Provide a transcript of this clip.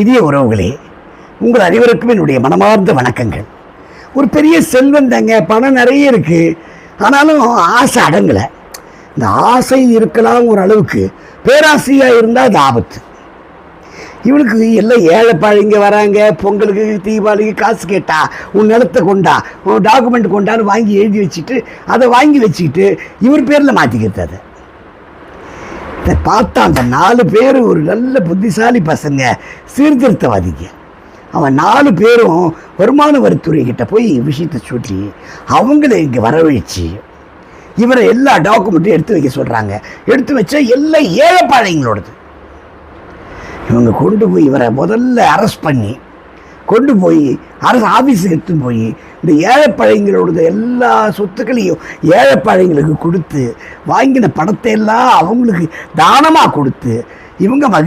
இனிய உறவுகளே, உங்கள் அனைவருக்கும் என்னுடைய மனமார்ந்த வணக்கங்கள். ஒரு பெரிய செல்வம் தாங்க, பணம் நிறைய இருக்குது, ஆனாலும் ஆசை அடங்கலை. இந்த ஆசை இருக்கலாம் ஒரு அளவுக்கு, பேராசையாக இருந்தால் அது ஆபத்து. இவனுக்கு எல்லாம் ஏழை பாழிங்க வராங்க, பொங்கலுக்கு தீபாவளிக்கு காசு கேட்டா உன் நிலத்தை கொண்டா, உன் டாக்குமெண்ட் கொண்டான்னு வாங்கி எழுதி வச்சுட்டு அதை வாங்கி வச்சுக்கிட்டு இவர் பேரில் மாற்றிக்கிறது. அதை பார்த்தா அந்த 4 பேர் ஒரு நல்ல புத்திசாலி பசங்க, சீர்திருத்தவாதிங்க. அவன் 4 பேரும் வருமான வரித்துறை கிட்ட போய் விஷயத்தை சொல்லி அவங்கள இங்கே வரவழைச்சு இவரை எல்லா டாக்குமெண்ட்டும் எடுத்து வைக்க சொல்கிறாங்க. எடுத்து வச்சா எல்லாம் ஏழைப்பாளையங்களோடது. இவங்க கொண்டு போய் இவரை முதல்ல அரெஸ்ட் பண்ணி கொண்டு போய் அரசு ஆஃபீஸுக்கு எடுத்துன்னு போய் இந்த ஏழைப்பாளையங்களோட எல்லா சொத்துக்களையும் ஏழைப்பாளையங்களுக்கு கொடுத்து வாங்கின பணத்தை எல்லாம் அவங்களுக்கு தானமாக கொடுத்து இவங்க மகிழ்ச்சி